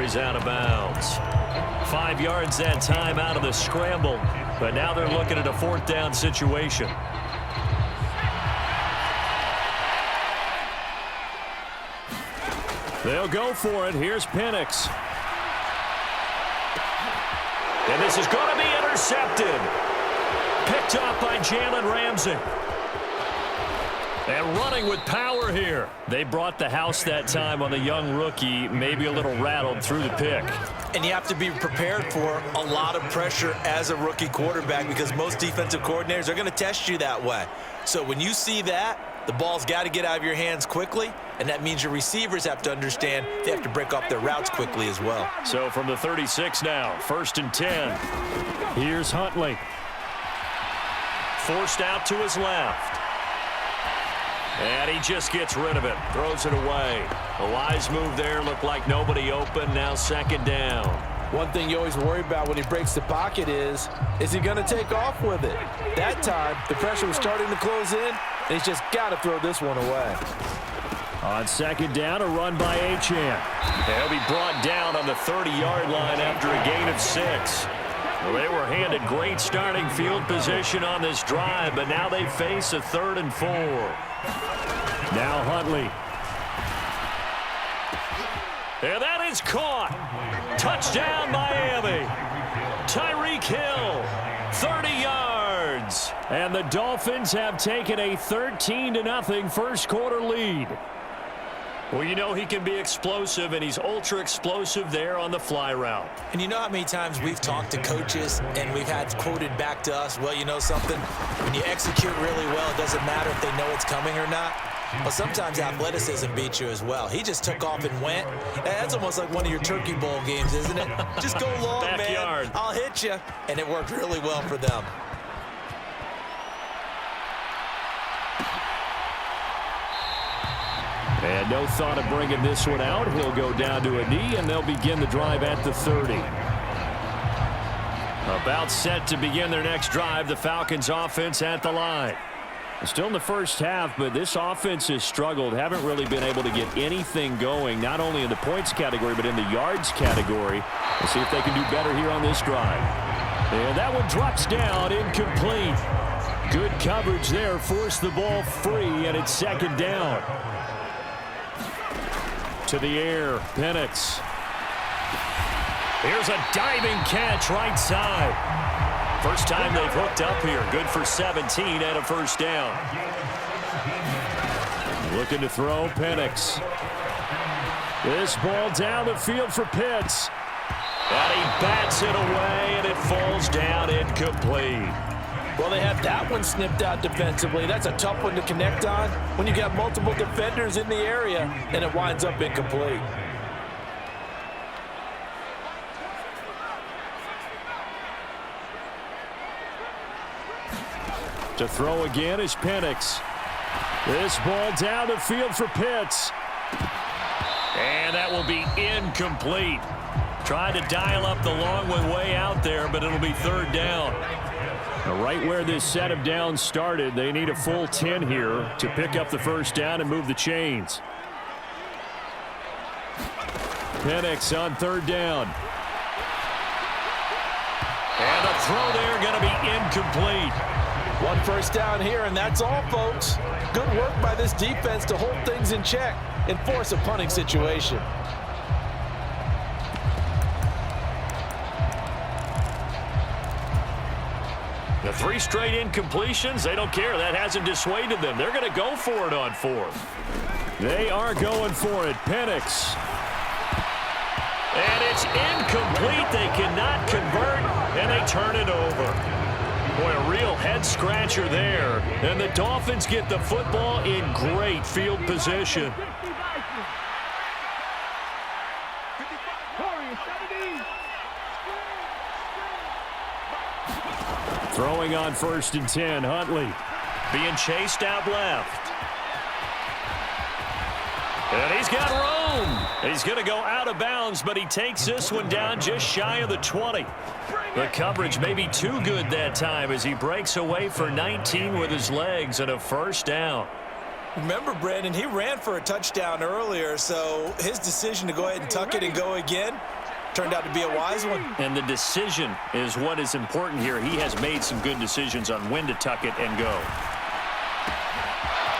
is out of bounds. 5 yards that time out of the scramble, but now they're looking at a 4th down situation. They'll go for it. Here's Penix. And this is going to be intercepted. Picked up by Jalen Ramsey. And running with power here. They brought the house that time on the young rookie, maybe a little rattled through the pick. And you have to be prepared for a lot of pressure as a rookie quarterback because most defensive coordinators are going to test you that way. So when you see that, the ball's got to get out of your hands quickly, and that means your receivers have to understand they have to break off their routes quickly as well. So from the 36 now, 1st and 10. Here's Huntley. Forced out to his left. And he just gets rid of it. Throws it away. A wise move there. Looked like nobody open. Now 2nd down. One thing you always worry about when he breaks the pocket is he going to take off with it? That time, the pressure was starting to close in, and he's just got to throw this one away. On 2nd down, a run by Achane. He'll be brought down on the 30-yard line after a gain of 6. Well, they were handed great starting field position on this drive, but now they face a 3rd and 4. Now Huntley. And that is caught. Touchdown, Miami. Tyreek Hill, 30 yards. And the Dolphins have taken a 13-0 first quarter lead. Well, you know he can be explosive, and he's ultra-explosive there on the fly route. And you know how many times we've talked to coaches and we've had quoted back to us, well, you know something? When you execute really well, it doesn't matter if they know it's coming or not. Well, sometimes athleticism beats you as well. He just took off and went. That's almost like one of your Turkey Bowl games, isn't it? Just go long, Backyard. man. I'll hit you. And it worked really well for them. And no thought of bringing this one out. He'll go down to a knee, and they'll begin the drive at the 30. About set to begin their next drive, the Falcons offense at the line. Still in the first half, but this offense has struggled. Haven't really been able to get anything going, not only in the points category, but in the yards category. We'll see if they can do better here on this drive. And that one drops down, incomplete. Good coverage there, forced the ball free, and it's 2nd down. To the air, Penix. Here's a diving catch right side. First time they've hooked up here. Good for 17 and a 1st down. Looking to throw, Penix. This ball down the field for Pitts. And he bats it away, and it falls down incomplete. Well, they have that one snipped out defensively. That's a tough one to connect on when you got multiple defenders in the area, and it winds up incomplete. To throw again is Penix. This ball down the field for Pitts. And that will be incomplete. Trying to dial up the long one way out there, but it'll be 3rd down. Now, right where this set of downs started, they need a full 10 here to pick up the 1st down and move the chains. Penix on 3rd down. And a throw there going to be incomplete. 1 1st down here, and that's all, folks. Good work by this defense to hold things in check and force a punting situation. The 3 straight incompletions, they don't care. That hasn't dissuaded them. They're going to go for it on 4th. They are going for it. Penix. And it's incomplete. They cannot convert, and they turn it over. Boy, a real head-scratcher there. And the Dolphins get the football in great field position. Throwing on 1st and 10, Huntley. Being chased out left. And he's got room. He's going to go out of bounds, but he takes this one down just shy of the 20. The coverage may be too good that time as he breaks away for 19 with his legs and a 1st down. Remember, Brandon, he ran for a touchdown earlier, so his decision to go ahead and tuck it and go again, turned out to be a wise one. And the decision is what is important here. He has made some good decisions on when to tuck it and go.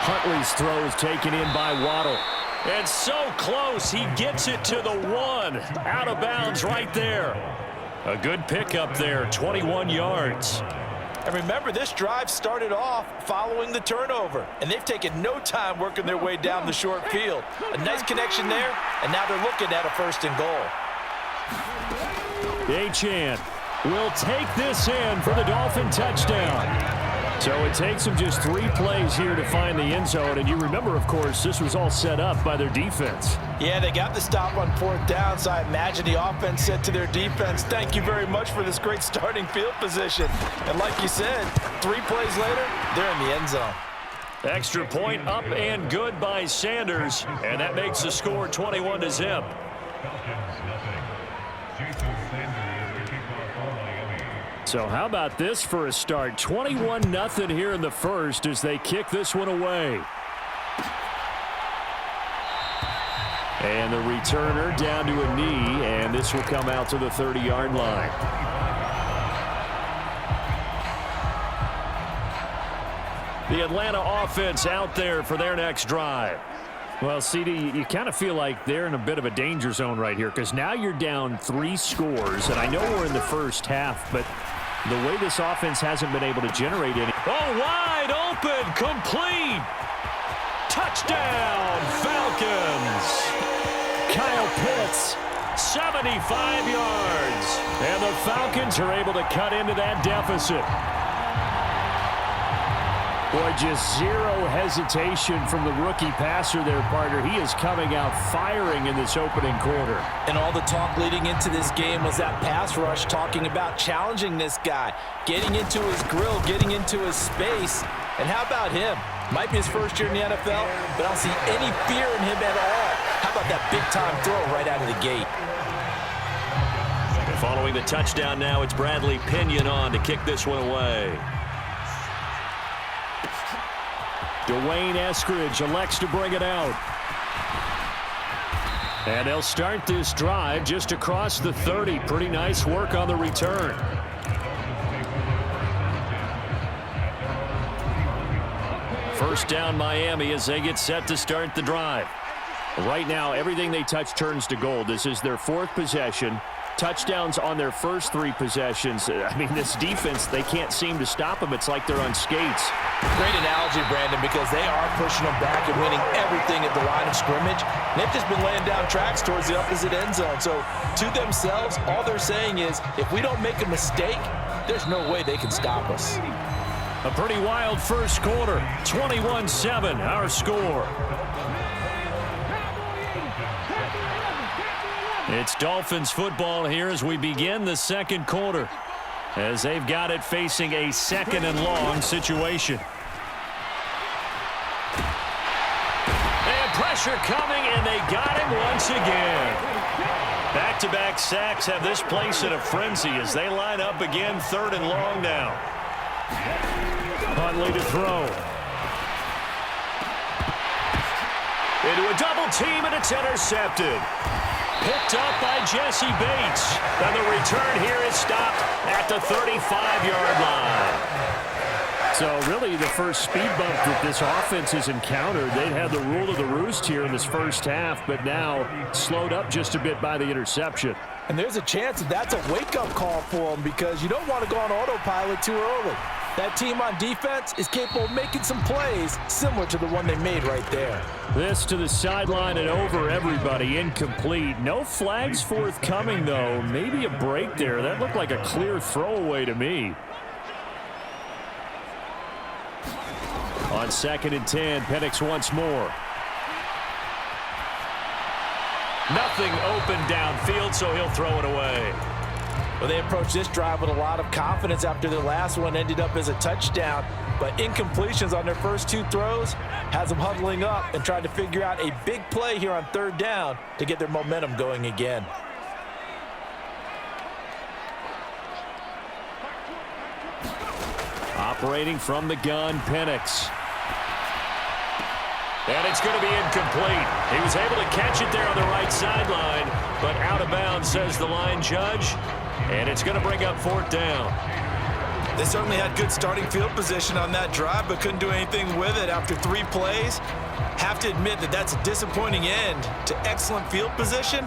Huntley's throw is taken in by Waddle. And so close, he gets it to the 1. Out of bounds right there. A good pickup there, 21 yards. And remember, this drive started off following the turnover, and they've taken no time working their way down the short field. A nice connection there, and now they're looking at a 1st and goal. Achane will take this in for the Dolphin touchdown. So it takes them just 3 plays here to find the end zone. And you remember, of course, this was all set up by their defense. Yeah, they got the stop on 4th down, so I imagine the offense said to their defense, thank you very much for this great starting field position. And like you said, 3 plays later, they're in the end zone. Extra point up and good by Sanders. And that makes the score 21-0. So how about this for a start? 21-0 here in the first as they kick this one away. And the returner down to a knee, and this will come out to the 30-yard line. The Atlanta offense out there for their next drive. Well, CD, you kind of feel like they're in a bit of a danger zone right here because now you're down 3 scores, and I know we're in the first half, but the way this offense hasn't been able to generate any. Oh, wide open, complete. Touchdown, Falcons. Kyle Pitts, 75 yards. And the Falcons are able to cut into that deficit. Boy, just 0 hesitation from the rookie passer there, partner. He is coming out firing in this opening quarter. And all the talk leading into this game was that pass rush talking about challenging this guy, getting into his grill, getting into his space. And how about him? Might be his first year in the NFL, but I don't see any fear in him at all. How about that big-time throw right out of the gate? Following the touchdown now, it's Bradley Pinion on to kick this one away. Dwayne Eskridge elects to bring it out. And they'll start this drive just across the 30. Pretty nice work on the return. First down Miami as they get set to start the drive. Right now, everything they touch turns to gold. This is their 4th possession. Touchdowns on their first 3 possessions. I mean, this defense, they can't seem to stop them. It's like they're on skates. Great analogy, Brandon, because they are pushing them back and winning everything at the line of scrimmage. And they've just been laying down tracks towards the opposite end zone. So to themselves, all they're saying is, if we don't make a mistake, there's no way they can stop us. A pretty wild first quarter. 21-7, our score. It's Dolphins football here as we begin the second quarter, as they've got it facing a 2nd and long situation. And pressure coming, and they got him once again. Back-to-back sacks have this place in a frenzy as they line up again, 3rd and long now. Huntley to throw. Into a double team, and it's intercepted. Picked up by Jesse Bates. And the return here is stopped at the 35-yard line. So really the first speed bump that this offense has encountered. They'd had the rule of the roost here in this first half, but now slowed up just a bit by the interception. And there's a chance that that's a wake-up call for them because you don't want to go on autopilot too early. That team on defense is capable of making some plays similar to the one they made right there. This to the sideline and over everybody. Incomplete. No flags forthcoming, though. Maybe a break there. That looked like a clear throwaway to me. On 2nd and 10, Penix once more. Nothing open downfield, so he'll throw it away. Well, they approached this drive with a lot of confidence after their last one ended up as a touchdown. But incompletions on their first 2 throws has them huddling up and trying to figure out a big play here on 3rd down to get their momentum going again. Operating from the gun, Penix. And it's going to be incomplete. He was able to catch it there on the right sideline, but out of bounds, says the line judge. And it's going to bring up 4th down. They certainly had good starting field position on that drive, but couldn't do anything with it after 3 plays. Have to admit that that's a disappointing end to excellent field position.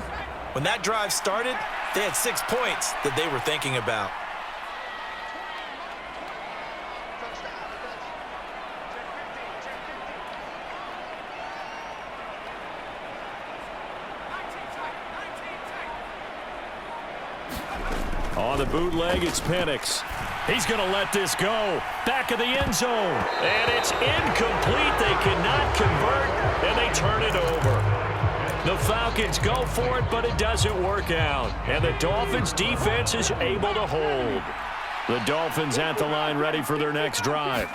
When that drive started, they had 6 points that they were thinking about. On the bootleg, it's Penix. He's going to let this go. Back of the end zone. And it's incomplete. They cannot convert, and they turn it over. The Falcons go for it, but it doesn't work out. And the Dolphins' defense is able to hold. The Dolphins at the line ready for their next drive.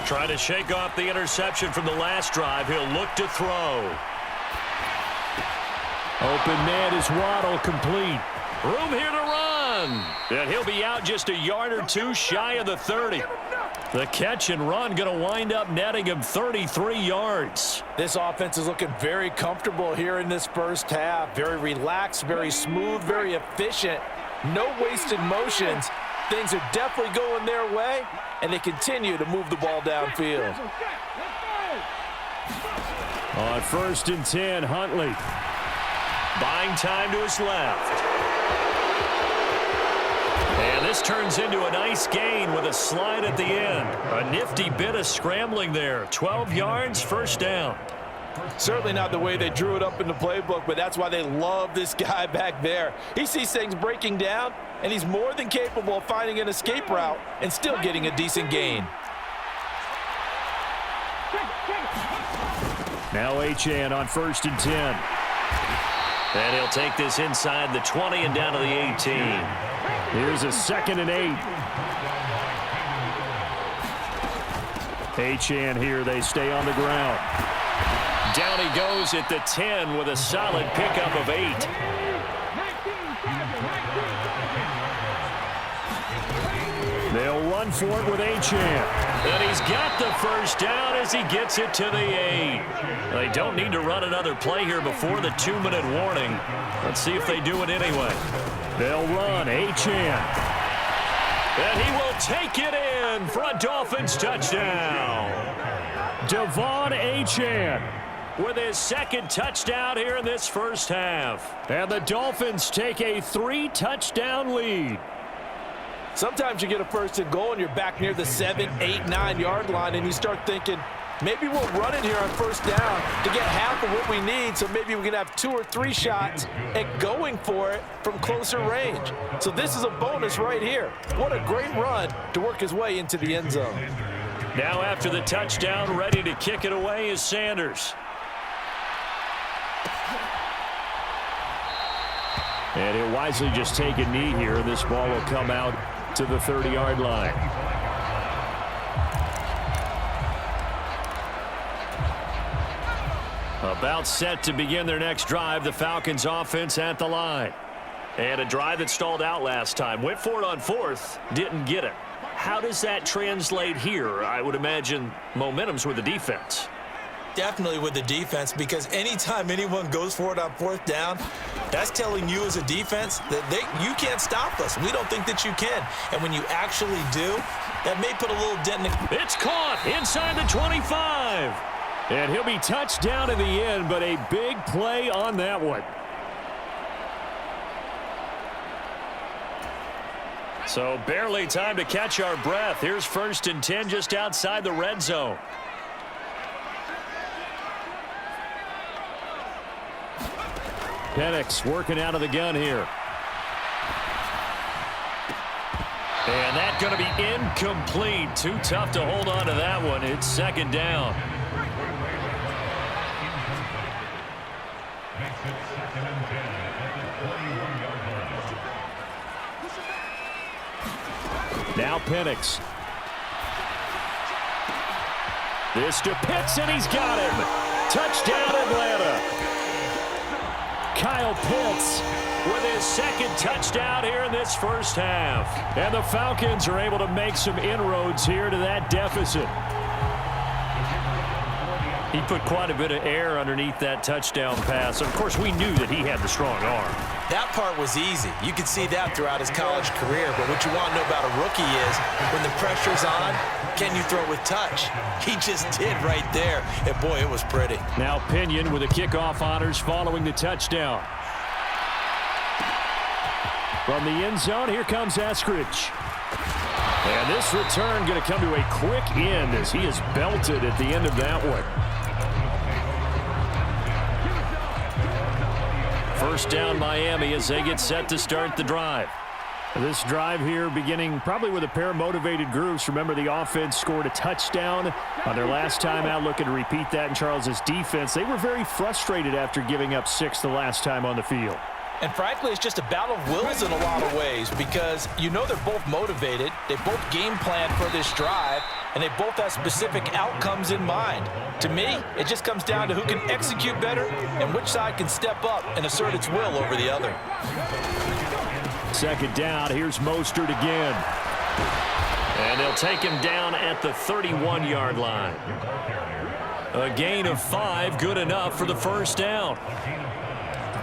Trying to shake off the interception from the last drive. He'll look to throw. Open man is Waddle, complete. Room here to run. And he'll be out just a yard or 2 shy of the 30. The catch and run going to wind up netting him 33 yards. This offense is looking very comfortable here in this first half. Very relaxed, very smooth, very efficient. No wasted motions. Things are definitely going their way, and they continue to move the ball downfield. On 1st and 10, Huntley. Buying time to his left. And this turns into a nice gain with a slide at the end. A nifty bit of scrambling there. 12 yards, 1st down. Certainly not the way they drew it up in the playbook, but that's why they love this guy back there. He sees things breaking down, and he's more than capable of finding an escape route and still getting a decent gain. Now Achane on 1st and 10. And he'll take this inside the 20 and down to the 18. Here's a 2nd and 8. Achane here. They stay on the ground. Down he goes at the 10 with a solid pickup of 8. They'll run for it with Achane. And he's got the 1st down as he gets it to the 8. They don't need to run another play here before the 2-minute warning. Let's see if they do it anyway. They'll run. Achane. And he will take it in for a Dolphins touchdown. Devon Achane with his 2nd touchdown here in this first half. And the Dolphins take a 3-touchdown lead. Sometimes you get a 1st and goal and you're back near the 7, 8, 9-yard line, and you start thinking, maybe we'll run it here on 1st down to get half of what we need, so maybe we can have 2 or 3 shots at going for it from closer range. So this is a bonus right here. What a great run to work his way into the end zone. Now after the touchdown, ready to kick it away is Sanders. And he'll wisely just take a knee here, and this ball will come out to the 30-yard line. About set to begin their next drive, the Falcons offense at the line. And a drive that stalled out last time. Went for it on 4th, didn't get it. How does that translate here? I would imagine momentum's with the defense. Definitely with the defense, because anytime anyone goes for it on 4th down, that's telling you as a defense that you can't stop us. We don't think that you can. And when you actually do, that may put a little dent in the... It's caught inside the 25. And he'll be touched down in the end, but a big play on that one. So barely time to catch our breath. Here's 1st and 10 just outside the red zone. Penix working out of the gun here. And that's going to be incomplete. Too tough to hold on to that one. It's 2nd down. Now Penix. This to Pitts, and he's got him. Touchdown Atlanta. Kyle Pitts with his 2nd touchdown here in this first half. And the Falcons are able to make some inroads here to that deficit. He put quite a bit of air underneath that touchdown pass. Of course, we knew that he had the strong arm. That part was easy. You could see that throughout his college career. But what you want to know about a rookie is when the pressure's on, can you throw with touch? He just did right there. And, boy, it was pretty. Now Pinion with the kickoff honors following the touchdown. From the end zone, here comes Eskridge. And this return going to come to a quick end as he is belted at the end of that one. First down Miami as they get set to start the drive. This drive here beginning probably with a pair of motivated groups. Remember, the offense scored a touchdown on their last time out, looking to repeat that in Charles's defense. They were very frustrated after giving up 6 the last time on the field. And frankly, it's just a battle of wills in a lot of ways because you know they're both motivated. They both game plan for this drive, and they both have specific outcomes in mind. To me, it just comes down to who can execute better and which side can step up and assert its will over the other. Second down, here's Mostert again. And they'll take him down at the 31-yard line. A gain of 5, good enough for the first down.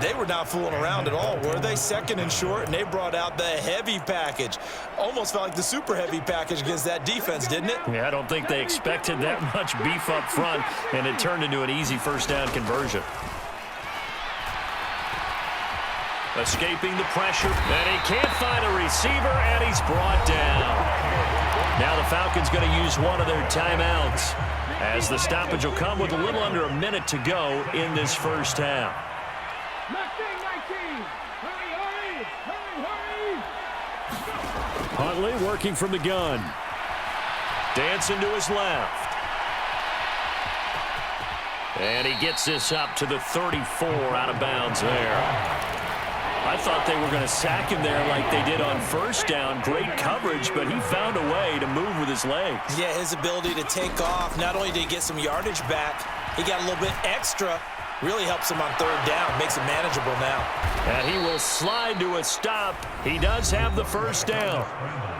They were not fooling around at all, were they? Second and short, and they brought out the heavy package. Almost felt like the super heavy package against that defense, didn't it? Yeah, I don't think they expected that much beef up front, and it turned into an easy first down conversion. Escaping the pressure, and he can't find a receiver, and he's brought down. Now the Falcons going to use one of their timeouts, as the stoppage will come with a little under a minute to go in this first half. Huntley working from the gun. Dancing to his left. And he gets this up to the 34, out of bounds there. I thought they were going to sack him there like they did on first down. Great coverage, but he found a way to move with his legs. Yeah, his ability to take off, not only did he get some yardage back, he got a little bit extra. Really helps him on third down, makes it manageable now. And he will slide to a stop. He does have the first down.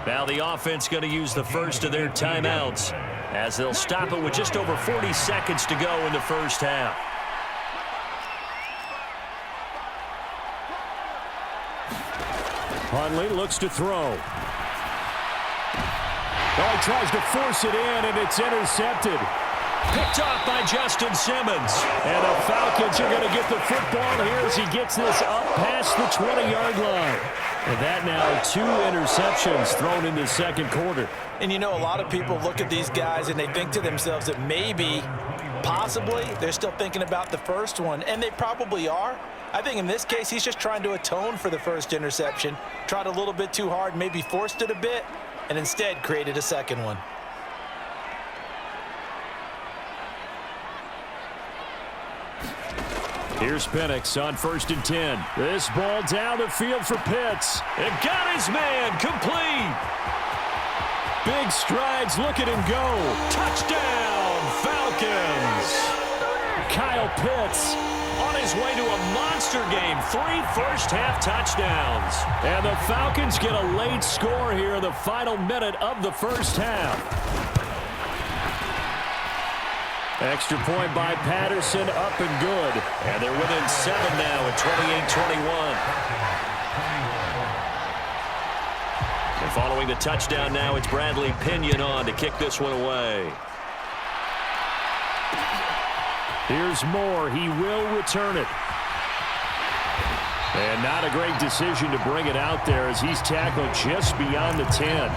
Now the offense going to use the first of their timeouts as they'll stop it with just over 40 seconds to go in the first half. Huntley looks to throw. Oh, he tries to force it in, and it's intercepted. Picked off by Justin Simmons. And the Falcons are going to get the football here as he gets this up past the 20-yard line. And that now 2 interceptions thrown in the second quarter. And you know, a lot of people look at these guys and they think to themselves that maybe, possibly, they're still thinking about the first one. And they probably are. I think in this case, he's just trying to atone for the first interception. Tried a little bit too hard, maybe forced it a bit, and instead created a second one. Here's Penix on 1st and 10. This ball down the field for Pitts. And got his man complete. Big strides. Look at him go. Touchdown, Falcons. Kyle Pitts on his way to a monster game. 3 first-half touchdowns. And the Falcons get a late score here in the final minute of the first half. Extra point by Patterson, up and good. And they're within 7 now at 28-21. And following the touchdown now, it's Bradley Pinion on to kick this one away. Here's Moore. He will return it. And not a great decision to bring it out there as he's tackled just beyond the 10.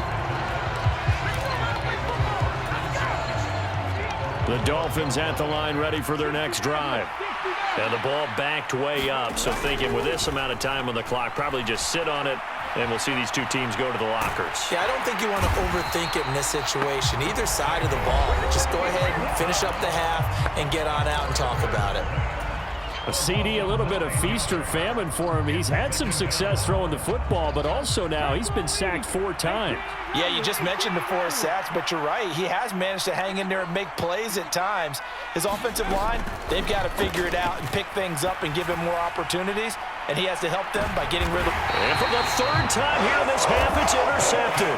The Dolphins at the line ready for their next drive. And the ball backed way up, so thinking with this amount of time on the clock, probably just sit on it, and we'll see these two teams go to the lockers. Yeah, I don't think you want to overthink it in this situation. Either side of the ball, just go ahead and finish up the half and get on out and talk about it. A CD, a little bit of feast or famine for him. He's had some success throwing the football, but also now he's been sacked 4 times. Yeah, you just mentioned the 4 sacks, but you're right. He has managed to hang in there and make plays at times. His offensive line, they've got to figure it out and pick things up and give him more opportunities, and he has to help them by getting rid of. And for the 3rd time here in this half, it's intercepted.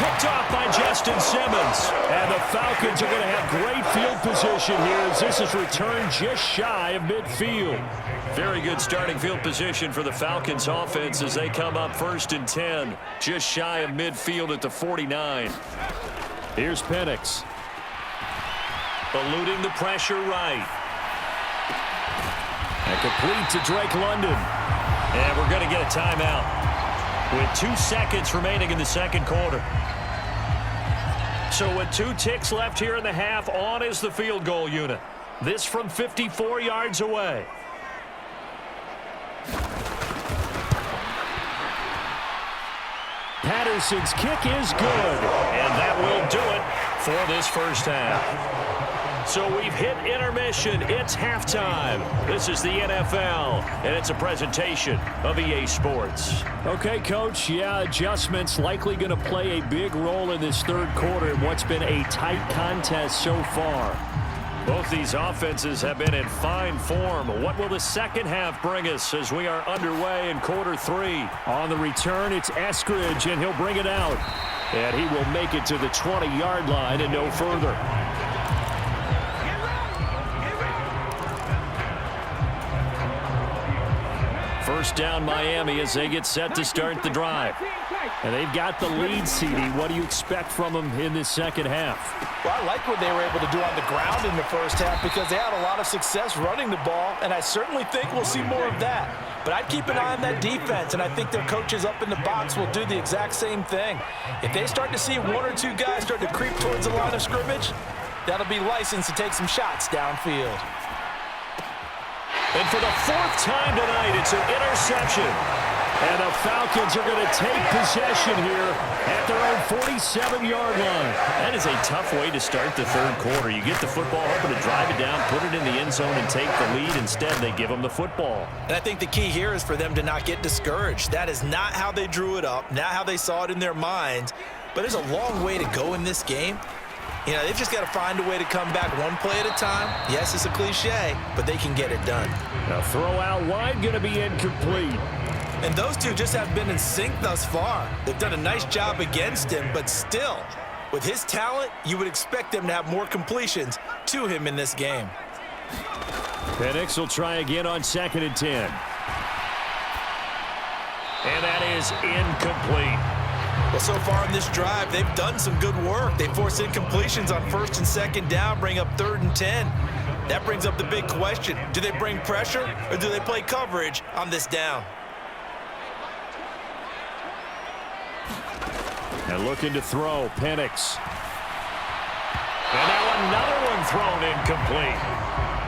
Picked off by Justin Simmons. And the Falcons are going to have great field position here as this is returned just shy of midfield. Very good starting field position for the Falcons offense as they come up 1st and 10. Just shy of midfield at the 49. Here's Penix. Eluding the pressure right. And complete to Drake London. And we're going to get a timeout with 2 seconds remaining in the second quarter. So with 2 ticks left here in the half, on is the field goal unit. This from 54 yards away. Patterson's kick is good. And that will do it for this first half. So we've hit intermission. It's halftime. This is the NFL, and it's a presentation of EA Sports. Okay, Coach, yeah, adjustments likely going to play a big role in this third quarter in what's been a tight contest so far. Both these offenses have been in fine form. What will the second half bring us as we are underway in quarter 3? On the return, it's Eskridge, and he'll bring it out. And he will make it to the 20-yard line and no further. First down Miami as they get set to start the drive. And they've got the lead, CD. What do you expect from them in this second half? Well, I like what they were able to do on the ground in the first half because they had a lot of success running the ball, and I certainly think we'll see more of that. But I'd keep an eye on that defense, and I think their coaches up in the box will do the exact same thing. If they start to see 1 or 2 guys start to creep towards the line of scrimmage, that'll be licensed to take some shots downfield. And for the 4th time tonight, it's an interception. And the Falcons are going to take possession here at their own 47-yard line. That is a tough way to start the third quarter. You get the football, hoping to drive it down, put it in the end zone, and take the lead. Instead, they give them the football. And I think the key here is for them to not get discouraged. That is not how they drew it up, not how they saw it in their minds. But there's a long way to go in this game. You know, they've just got to find a way to come back one play at a time. Yes, it's a cliche, but they can get it done. Now throw out wide, going to be incomplete. And those two just have been in sync thus far. They've done a nice job against him, but still, with his talent, you would expect them to have more completions to him in this game. Penix will try again on 2nd and 10. And that is incomplete. Well, so far in this drive, they've done some good work. They force incompletions on 1st and 2nd down, bring up 3rd and 10. That brings up the big question. Do they bring pressure or do they play coverage on this down? And looking to throw, Penix. And now another one thrown incomplete.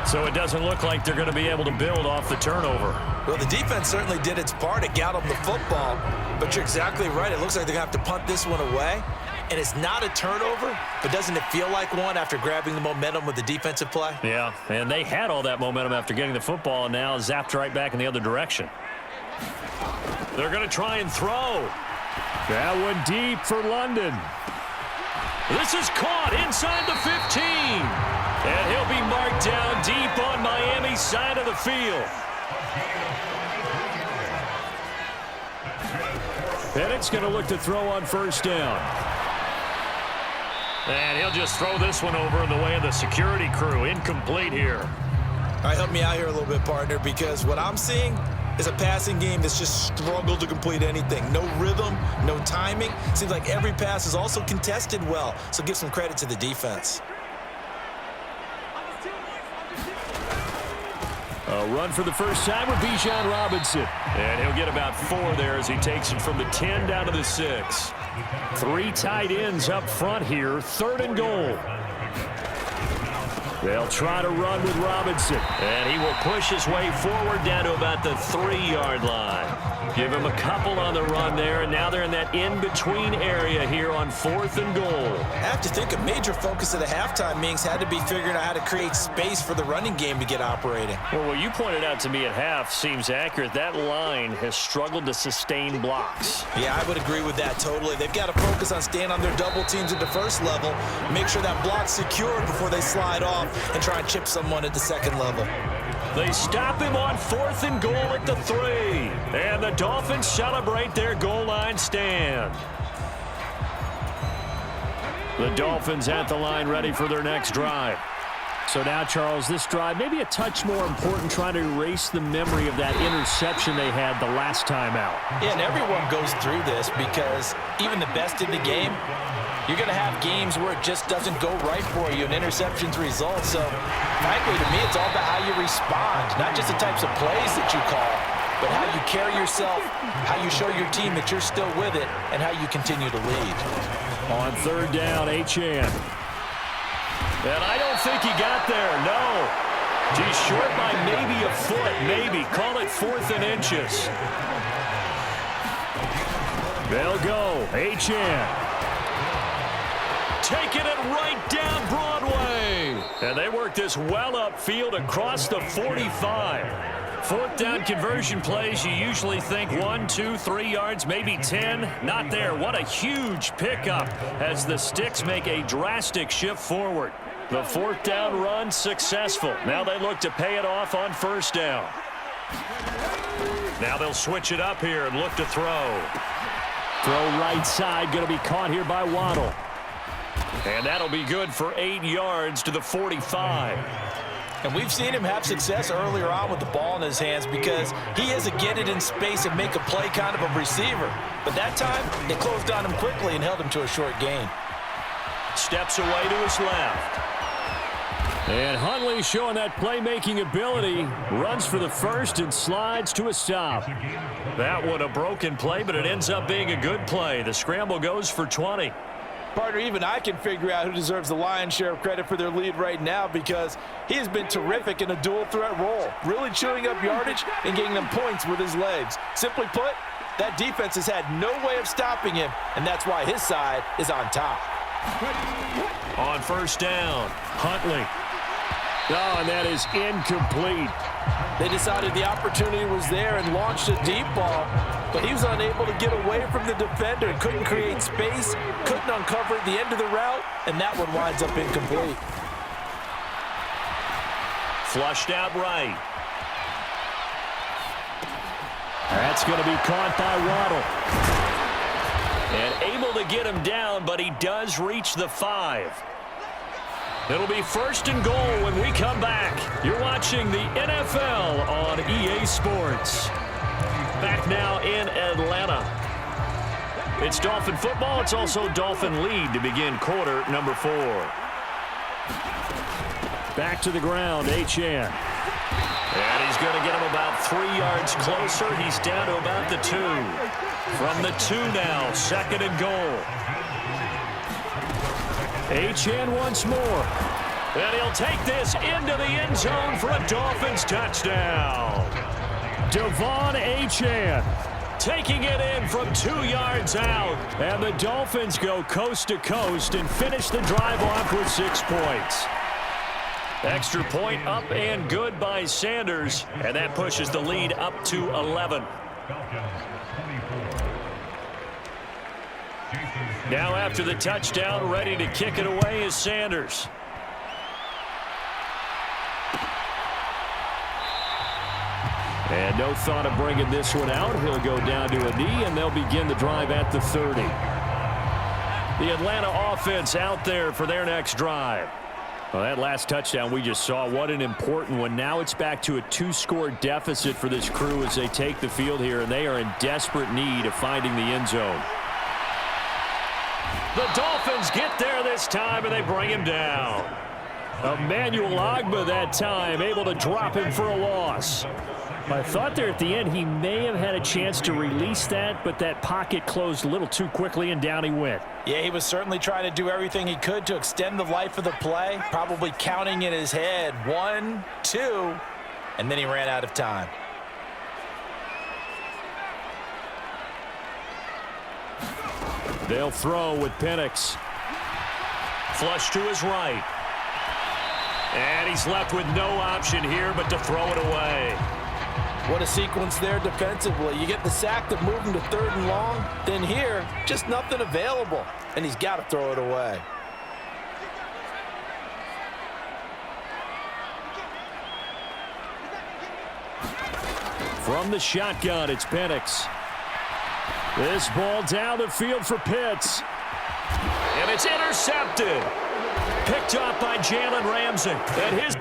So it doesn't look like they're going to be able to build off the turnover. Well, the defense certainly did its part to get them the football. But you're exactly right. It looks like they're going to have to punt this one away. And it's not a turnover, but doesn't it feel like one after grabbing the momentum with the defensive play? Yeah, and they had all that momentum after getting the football and now zapped right back in the other direction. They're going to try and throw. That one deep for London. This is caught inside the 15. And he'll be marked down deep on Miami's side of the field. Penix going to look to throw on 1st down. And he'll just throw this one over in the way of the security crew. Incomplete here. All right, help me out here a little bit, partner, because what I'm seeing is a passing game that's just struggled to complete anything. No rhythm, no timing. Seems like every pass is also contested well, so give some credit to the defense. A run for the first time with Bijan Robinson. And he'll get about 4 there as he takes it from the 10 down to the 6. 3 tight ends up front here, 3rd and goal. They'll try to run with Robinson. And he will push his way forward down to about the 3-yard line. Give him a couple on the run there, and now they're in that in-between area here on 4th and goal. I have to think a major focus of the halftime meetings had to be figuring out how to create space for the running game to get operating. Well, what you pointed out to me at half seems accurate. That line has struggled to sustain blocks. Yeah, I would agree with that totally. They've got to focus on staying on their double teams at the first level, make sure that block's secured before they slide off and try and chip someone at the second level. They stop him on 4th and goal at the 3. And the Dolphins celebrate their goal line stand. The Dolphins at the line ready for their next drive. So now, Charles, this drive maybe a touch more important, trying to erase the memory of that interception they had the last time out. Yeah, and everyone goes through this because even the best in the game, you're going to have games where it just doesn't go right for you and interceptions result. So, frankly, to me, it's all about how you respond, not just the types of plays that you call, but how you carry yourself, how you show your team that you're still with it, and how you continue to lead. On third down, Achane. And I don't think he got there, no. He's short by maybe a foot, maybe. Call it 4th and inches. They'll go. Achane. Taking it right down Broadway. And they work this well upfield across the 45. 4th down conversion plays, you usually think 1, 2, 3 yards, maybe 10. Not there. What a huge pickup as the Sticks make a drastic shift forward. The 4th down run successful. Now they look to pay it off on 1st down. Now they'll switch it up here and look to throw. Throw right side, going to be caught here by Waddle. And that'll be good for 8 yards to the 45. And we've seen him have success earlier on with the ball in his hands because he is a get it in space and make a play kind of a receiver. But that time, they closed on him quickly and held him to a short gain. Steps away to his left. And Huntley showing that playmaking ability. Runs for the first and slides to a stop. That one a broken play, but it ends up being a good play. The scramble goes for 20. Partner, even I can figure out who deserves the lion's share of credit for their lead right now because he has been terrific in a dual threat role, really chewing up yardage and getting them points with his legs. Simply put, that defense has had no way of stopping him, and that's why his side is on top. On 1st down, Huntley. Oh, and that is incomplete. They decided the opportunity was there and launched a deep ball, but he was unable to get away from the defender, couldn't create space, couldn't uncover the end of the route, and that one winds up incomplete. Flushed out right. That's going to be caught by Waddle. And able to get him down, but he does reach the 5. It'll be 1st and goal when we come back. You're watching the NFL on EA Sports. Back now in Atlanta. It's Dolphin football. It's also Dolphin lead to begin quarter number 4. Back to the ground, Achane. And he's going to get him about 3 yards closer. He's down to about the 2. From the 2 now, 2nd and goal. Achane once more. And he'll take this into the end zone for a Dolphins touchdown. Devon Achane taking it in from 2 yards out. And the Dolphins go coast to coast and finish the drive off with 6 points. Extra point up and good by Sanders. And that pushes the lead up to 11. Now after the touchdown, ready to kick it away is Sanders. And no thought of bringing this one out. He'll go down to a knee, and they'll begin the drive at the 30. The Atlanta offense out there for their next drive. Well, that last touchdown we just saw, what an important one. Now it's back to a 2-score deficit for this crew as they take the field here, and they are in desperate need of finding the end zone. The Dolphins get there this time, and they bring him down. Emmanuel Ogbah that time, able to drop him for a loss. I thought there at the end he may have had a chance to release that, but that pocket closed a little too quickly, and down he went. Yeah, he was certainly trying to do everything he could to extend the life of the play, probably counting in his head 1, 2, and then he ran out of time. They'll throw with Penix. Flush to his right. And he's left with no option here but to throw it away. What a sequence there defensively. You get the sack to move him to 3rd and long. Then here, just nothing available. And he's got to throw it away. From the shotgun, it's Penix. This ball down the field for Pitts. And it's intercepted. Picked off by Jalen Ramsey. And his